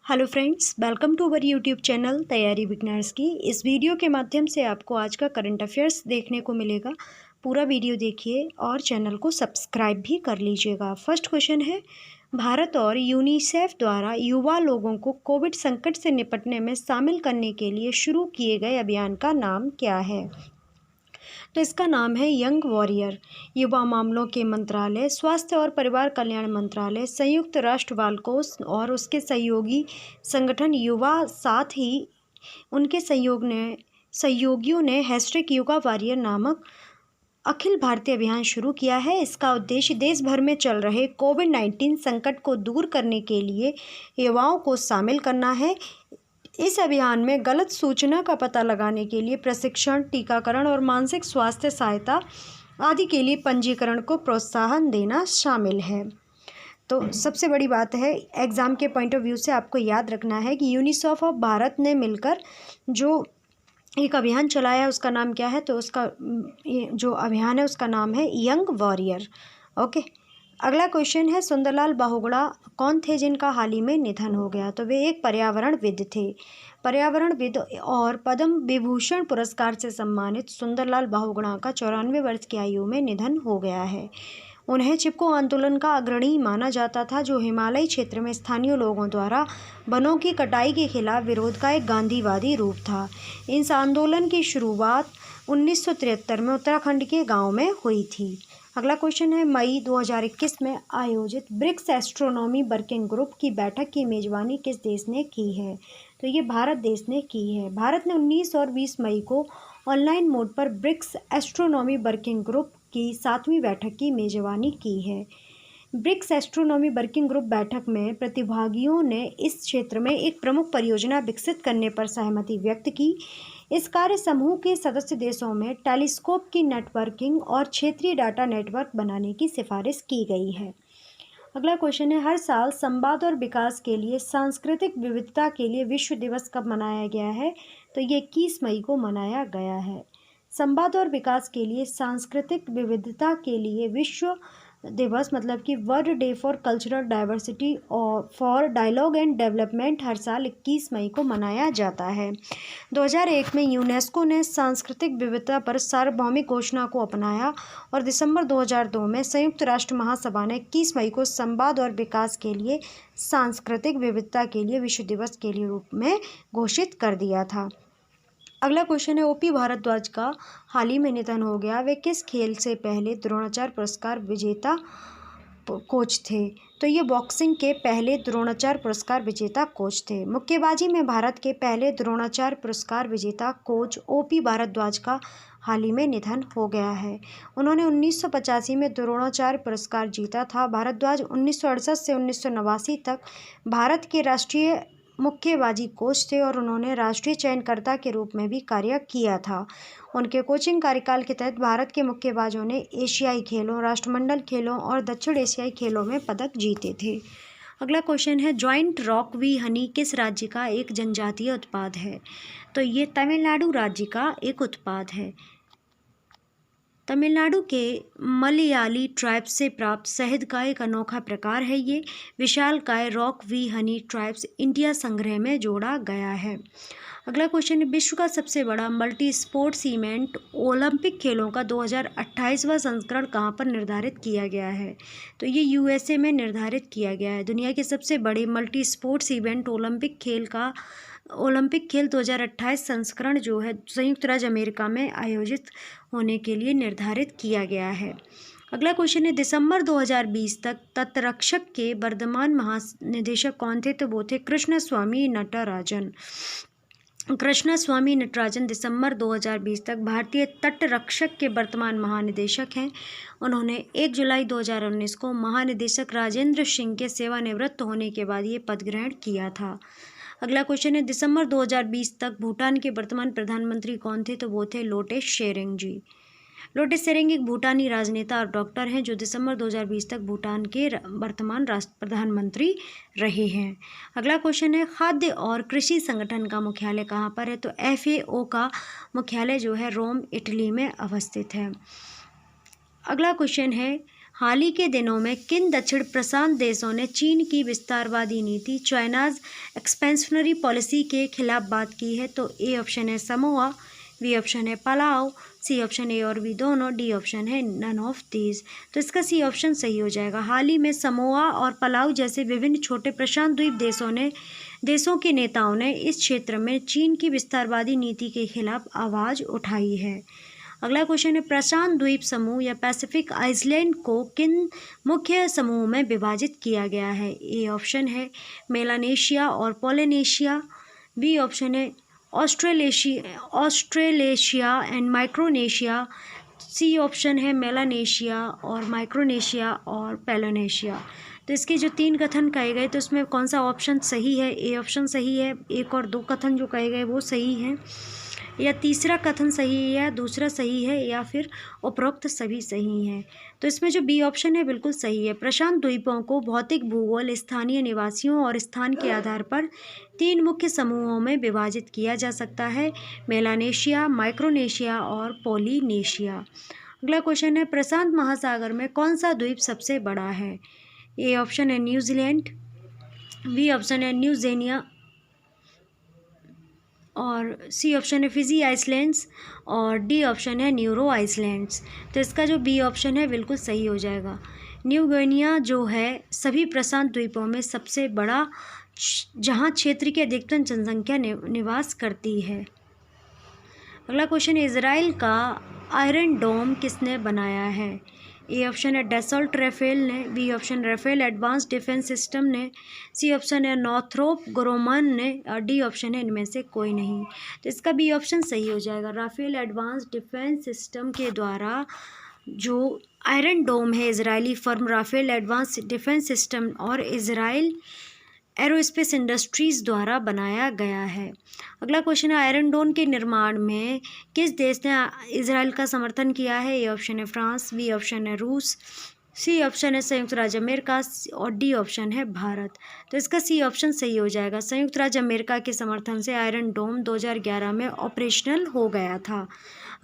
Hello friends, welcome to our YouTube channel तैयारी beginners की। इस वीडियो के माध्यम से आपको आज का करंट अफेयर्स देखने को मिलेगा। पूरा वीडियो देखिए और चैनल को सब्सक्राइब भी कर लीजिएगा। फर्स्ट क्वेश्चन है, भारत और यूनिसेफ द्वारा युवा लोगों को कोविड संकट से निपटने में शामिल करने के लिए शुरू किए गए अभियान का नाम क्या है? तो इसका नाम है यंग वॉरियर। युवा मामलों के मंत्रालय, स्वास्थ्य और परिवार कल्याण मंत्रालय, संयुक्त राष्ट्र बाल कोष और उसके सहयोगी संगठन युवा, साथ ही उनके सहयोगियों ने हैशटैग युवा वॉरियर नामक अखिल भारतीय अभियान शुरू किया है। इसका उद्देश्य देश भर में चल रहे कोविड-19 संकट को दूर करने के लिए युवाओं को शामिल करना है। इस अभियान में गलत सूचना का पता लगाने के लिए प्रशिक्षण, टीकाकरण और मानसिक स्वास्थ्य सहायता आदि के लिए पंजीकरण को प्रोत्साहन देना शामिल है। तो सबसे बड़ी बात है, एग्ज़ाम के पॉइंट ऑफ व्यू से आपको याद रखना है कि यूनिसेफ ऑफ भारत ने मिलकर जो एक अभियान चलाया है उसका नाम क्या है? तो उसका ये जो अभियान है उसका नाम है यंग वॉरियर। ओके, अगला क्वेश्चन है, सुंदरलाल बहुगुणा कौन थे जिनका हाल ही में निधन हो गया? तो वे एक पर्यावरणविद थे। पर्यावरणविद और पद्म विभूषण पुरस्कार से सम्मानित सुंदरलाल बहुगुणा का 94 वर्ष की आयु में निधन हो गया है। उन्हें चिपको आंदोलन का अग्रणी माना जाता था, जो हिमालयी क्षेत्र में स्थानीय लोगों द्वारा वनों की कटाई के खिलाफ विरोध का एक गांधीवादी रूप था। इस आंदोलन की शुरुआत 1973 में उत्तराखंड के गांव में हुई थी। अगला क्वेश्चन है, मई 2021 में आयोजित ब्रिक्स एस्ट्रोनॉमी वर्किंग ग्रुप की बैठक की मेजबानी किस देश ने की है? तो ये भारत देश ने की है। भारत ने 19 और 20 मई को ऑनलाइन मोड पर ब्रिक्स एस्ट्रोनॉमी वर्किंग ग्रुप की 7वीं बैठक की मेजबानी की है। ब्रिक्स एस्ट्रोनॉमी वर्किंग ग्रुप बैठक में प्रतिभागियों ने इस क्षेत्र में एक प्रमुख परियोजना विकसित करने पर सहमति व्यक्त की। इस कार्य समूह के सदस्य देशों में टेलीस्कोप की नेटवर्किंग और क्षेत्रीय डाटा नेटवर्क बनाने की सिफारिश की गई है। अगला क्वेश्चन है, हर साल संवाद और विकास के लिए सांस्कृतिक विविधता के लिए विश्व दिवस कब मनाया गया है? तो ये 21 मई को मनाया गया है। संवाद और विकास के लिए सांस्कृतिक विविधता के लिए विश्व दिवस मतलब कि world day for cultural diversity और फॉर डायलॉग एंड डेवलपमेंट हर साल 21 मई को मनाया जाता है। 2001 में यूनेस्को ने सांस्कृतिक विविधता पर सार्वभौमिक घोषणा को अपनाया और दिसंबर 2002 में संयुक्त राष्ट्र महासभा ने 21 मई को संवाद और विकास के लिए सांस्कृतिक विविधता के लिए विश्व दिवस के लिए रूप में घोषित कर दिया था। अगला क्वेश्चन है, ओपी भारद्वाज का हाल ही में निधन हो गया। वे किस खेल से पहले द्रोणाचार्य पुरस्कार विजेता कोच थे? तो ये बॉक्सिंग के पहले द्रोणाचार्य पुरस्कार विजेता कोच थे। मुक्केबाजी में भारत के पहले द्रोणाचार्य पुरस्कार विजेता कोच ओपी भारद्वाज का हाल ही में निधन हो गया है। उन्होंने 1985 में द्रोणाचार्य पुरस्कार जीता था। भारद्वाज 1968 से 1989 तक भारत के राष्ट्रीय मुक्केबाजी कोच थे और उन्होंने राष्ट्रीय चयनकर्ता के रूप में भी कार्य किया था। उनके कोचिंग कार्यकाल के तहत भारत के मुक्केबाजों ने एशियाई खेलों, राष्ट्रमंडल खेलों और दक्षिण एशियाई खेलों में पदक जीते थे। अगला क्वेश्चन है, जॉइंट रॉक वी हनी किस राज्य का एक जनजातीय उत्पाद है? तो ये तमिलनाडु राज्य का एक उत्पाद है। तमिलनाडु के मलयाली ट्राइब्स से प्राप्त शहद का एक अनोखा प्रकार है। ये विशालकाय rock bee honey tribes India संग्रह में जोड़ा गया है। अगला क्वेश्चन है, विश्व का सबसे बड़ा मल्टी स्पोर्ट्स इवेंट ओलंपिक खेलों का 2028वां संस्करण कहाँ पर निर्धारित किया गया है? तो ये यूएसए में निर्धारित किया गया है। दुनिया के सबसे बड़े मल्टी स्पोर्ट्स इवेंट ओलंपिक खेल 2028 संस्करण जो है संयुक्त राज्य अमेरिका में आयोजित होने के लिए निर्धारित किया गया है। अगला क्वेश्चन है, दिसंबर 2020 तक तटरक्षक के वर्तमान महानिदेशक कौन थे? तो वो थे कृष्णस्वामी नटराजन। कृष्णस्वामी नटराजन दिसंबर 2020 तक भारतीय तटरक्षक के वर्तमान महानिदेशक हैं। उन्होंने 1 जुलाई 2019 को महानिदेशक राजेंद्र सिंह के सेवानिवृत्त होने के बाद ये पद ग्रहण किया था। अगला क्वेश्चन है, दिसंबर 2020 तक भूटान के वर्तमान प्रधानमंत्री कौन थे? तो वो थे लोटे शेरिंग जी। लोटे शेरिंग एक भूटानी राजनेता और डॉक्टर हैं जो दिसंबर 2020 तक भूटान के वर्तमान प्रधानमंत्री रहे हैं। अगला क्वेश्चन है, खाद्य और कृषि संगठन का मुख्यालय कहाँ पर है? तो FAO का मुख्यालय जो है रोम, इटली में अवस्थित है। अगला क्वेश्चन है, हाल ही के दिनों में किन दक्षिण प्रशांत देशों ने चीन की विस्तारवादी नीति चाइनाज एक्सपेंशनरी पॉलिसी के खिलाफ बात की है? तो ए ऑप्शन है समोआ, बी ऑप्शन है पलाओ, सी ऑप्शन ए और बी दोनों, डी ऑप्शन है नन ऑफ दीज। तो इसका सी ऑप्शन सही हो जाएगा। हाल ही में समोआ और पलाओ जैसे विभिन्न छोटे प्रशांत द्वीप देशों के नेताओं ने इस क्षेत्र में चीन की विस्तारवादी नीति के खिलाफ आवाज़ उठाई है। अगला क्वेश्चन है प्रशांत द्वीप समूह या पैसिफिक आइसलैंड को किन मुख्य समूहों में विभाजित किया गया है? ए ऑप्शन है मेलानेशिया और पोलिनेशिया, बी ऑप्शन है Australasia and Micronesia, C option है मेलानेशिया और माइक्रोनेशिया और पेलोनेशिया। तो इसके जो 3 कथन कहे गए तो उसमें कौन सा ऑप्शन सही है? ए ऑप्शन सही है। 1 और 2 कथन जो कहे गए वो सही हैं, या तीसरा कथन सही है, या दूसरा सही है, या फिर उपरोक्त सभी सही हैं। तो इसमें जो बी ऑप्शन है बिल्कुल सही है। प्रशांत द्वीपों को भौतिक भूगोल, स्थानीय निवासियों और स्थान के आधार पर 3 मुख्य समूहों में विभाजित किया जा सकता है, मेलानेशिया, माइक्रोनेशिया और पोलिनेशिया। अगला क्वेश्चन है प्रशांत महासागर में कौन सा द्वीप सबसे बड़ा है? ए ऑप्शन है न्यूजीलैंड, बी ऑप्शन है न्यूजेनिया और सी ऑप्शन है फिजी आइसलैंड्स और डी ऑप्शन है न्यूरो आइसलैंड्स। तो इसका जो बी ऑप्शन है बिल्कुल सही हो जाएगा। न्यू गिनिया जो है सभी प्रशांत द्वीपों में सबसे बड़ा, जहां क्षेत्र की अधिकतम जनसंख्या निवास करती है। अगला क्वेश्चन है इजराइल का आयरन डोम किसने बनाया है? ए ऑप्शन है डसॉल्ट राफेल ने, B option Rafael advanced defence system ने, सी ऑप्शन है नॉर्थरोप ग्रोमन ने और डी ऑप्शन है इनमें से कोई नहीं। तो इसका बी ऑप्शन सही हो जाएगा। राफेल एडवांस डिफेंस सिस्टम के द्वारा जो आयरन डोम है Israeli firm Rafael advanced defence system और इजराइल एरोस्पेस इंडस्ट्रीज़ द्वारा बनाया गया है। अगला क्वेश्चन है आयरन डोम के निर्माण में किस देश ने इजराइल का समर्थन किया है? ए ऑप्शन है फ्रांस, बी ऑप्शन है रूस, सी ऑप्शन है संयुक्त राज्य अमेरिका और डी ऑप्शन है भारत। तो इसका सी ऑप्शन सही हो जाएगा। संयुक्त राज्य अमेरिका के समर्थन से आयरन डोम 2011 में ऑपरेशनल हो गया था।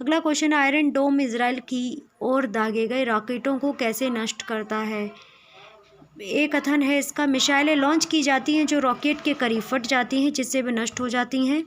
अगला क्वेश्चन है आयरन डोम इजराइल की ओर दागे गए रॉकेटों को कैसे नष्ट करता है? एक कथन है इसका मिसाइलें लॉन्च की जाती हैं जो रॉकेट के करीब फट जाती हैं जिससे वे नष्ट हो जाती हैं।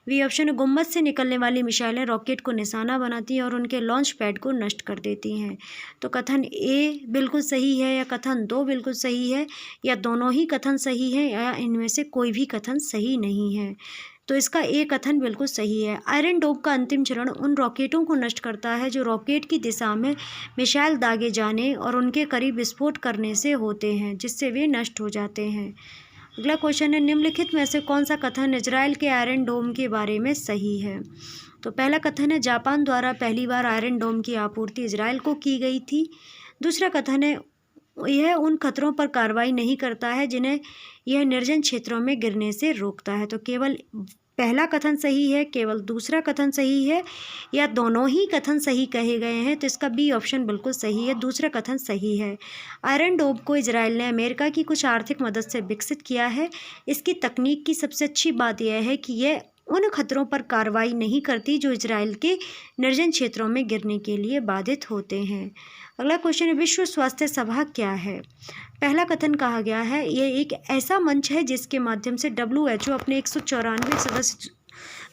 बी ऑप्शन है गुम्बद से निकलने वाली मिसाइलें रॉकेट को निशाना बनाती हैं और उनके लॉन्च पैड को नष्ट कर देती हैं। तो कथन ए बिल्कुल सही है, या कथन 2 बिल्कुल सही है, या दोनों ही कथन सही है, या इनमें से कोई भी कथन सही नहीं है। तो इसका ए कथन बिल्कुल सही है। आयरन डोम का अंतिम चरण उन रॉकेटों को नष्ट करता है जो रॉकेट की दिशा में मिसाइल दागे जाने और उनके करीब विस्फोट करने से होते हैं, जिससे वे नष्ट हो जाते हैं। अगला क्वेश्चन है निम्नलिखित में से कौन सा कथन इजराइल के आयरन डोम के बारे में सही है? तो पहला कथन है जापान द्वारा पहली बार आयरन डोम की आपूर्ति इजराइल को की गई थी। दूसरा कथन है यह उन खतरों पर कार्रवाई नहीं करता है जिन्हें यह निर्जन क्षेत्रों में गिरने से रोकता है। तो केवल पहला कथन सही है, केवल दूसरा कथन सही है, या दोनों ही कथन सही कहे गए हैं? तो इसका बी ऑप्शन बिल्कुल सही है, दूसरा कथन सही है। आयरन डोम को इजराइल ने अमेरिका की कुछ आर्थिक मदद से विकसित किया है। इसकी तकनीक की सबसे अच्छी बात यह है कि यह उन खतरों पर कार्रवाई नहीं करती जो इजराइल के निर्जन क्षेत्रों में गिरने के लिए बाधित होते हैं। अगला क्वेश्चन है विश्व स्वास्थ्य सभा क्या है? पहला कथन कहा गया है यह एक ऐसा मंच है जिसके माध्यम से WHO अपने 194 सदस्य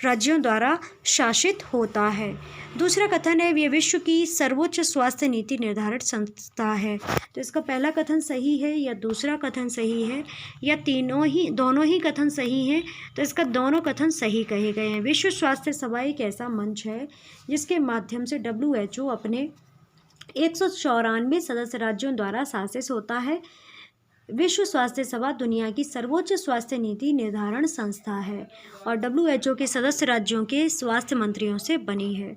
राज्यों द्वारा शासित होता है। दूसरा कथन है यह विश्व की सर्वोच्च स्वास्थ्य नीति निर्धारित संस्था है। तो इसका पहला कथन सही है, या दूसरा कथन सही है, या दोनों ही कथन सही हैं? तो इसका दोनों कथन सही कहे गए हैं। विश्व स्वास्थ्य सभा एक ऐसा मंच है जिसके माध्यम से WHO अपने 194 सदस्य राज्यों द्वारा शासित होता है। विश्व स्वास्थ्य सभा दुनिया की सर्वोच्च स्वास्थ्य नीति निर्धारण संस्था है और WHO के सदस्य राज्यों के स्वास्थ्य मंत्रियों से बनी है।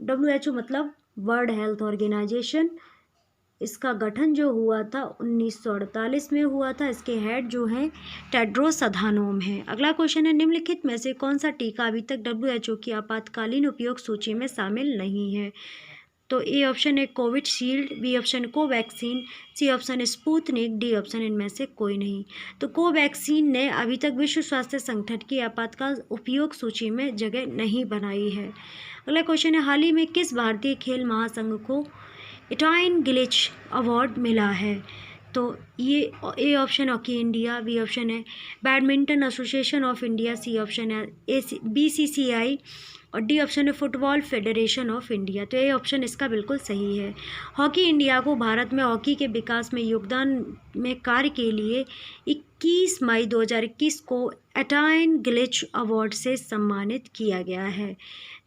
WHO मतलब वर्ल्ड हेल्थ ऑर्गेनाइजेशन। इसका गठन जो हुआ था 1948 में हुआ था। इसके हेड जो हैं टेड्रोस अधानोम है। अगला क्वेश्चन है निम्नलिखित में से कौन सा टीका अभी तक WHO की आपातकालीन उपयोग सूची में शामिल नहीं है? तो ए ऑप्शन है Covishield, B option Covaxin, C option है स्पुतनिक, डी ऑप्शन इनमें से कोई नहीं। तो कोवैक्सीन ने अभी तक विश्व स्वास्थ्य संगठन की आपातकाल उपयोग सूची में जगह नहीं बनाई है। अगला क्वेश्चन है हाल ही में किस भारतीय खेल महासंघ को एटाइन गिलिच अवार्ड मिला है? तो ये A option hockey India, B option है badminton association of India, C option है BCCI और डी ऑप्शन है फुटबॉल फेडरेशन ऑफ इंडिया। तो ए ऑप्शन इसका बिल्कुल सही है। हॉकी इंडिया को भारत में हॉकी के विकास में योगदान में कार्य के लिए 21 मई 2021 को एटाइन गिलिच अवार्ड से सम्मानित किया गया है।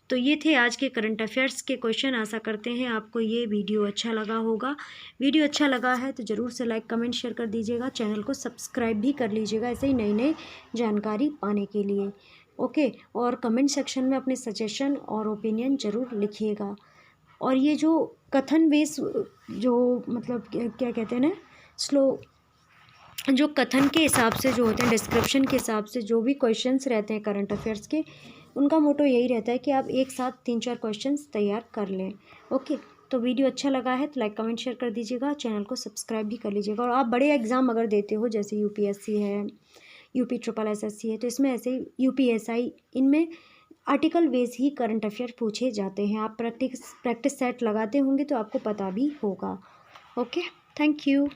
तो ये थे आज के करंट अफेयर्स के क्वेश्चन। आशा करते हैं आपको ये वीडियो अच्छा लगा होगा। वीडियो अच्छा लगा है तो ज़रूर से लाइक कमेंट शेयर कर दीजिएगा, चैनल को सब्सक्राइब भी कर लीजिएगा ऐसे ही नई नई जानकारी पाने के लिए। ओके, और कमेंट सेक्शन में अपने सजेशन और ओपिनियन ज़रूर लिखिएगा। और ये जो कथन बेस जो मतलब क्या कहते हैं ना, स्लो जो कथन के हिसाब से जो होते हैं, डिस्क्रिप्शन के हिसाब से जो भी क्वेश्चंस रहते हैं करंट अफेयर्स के, उनका मोटो यही रहता है कि आप एक साथ 3-4 क्वेश्चंस तैयार कर लें। ओके, तो वीडियो अच्छा लगा है तो लाइक कमेंट शेयर कर दीजिएगा, चैनल को सब्सक्राइब भी कर लीजिएगा। और आप बड़े एग्ज़ाम अगर देते हो जैसे UPSC है, UP SSSC है, तो इसमें ऐसे ही UPSI, इनमें आर्टिकल बेस ही करंट अफेयर पूछे जाते हैं। आप प्रैक्टिस सेट लगाते होंगे तो आपको पता भी होगा। Okay, thank you.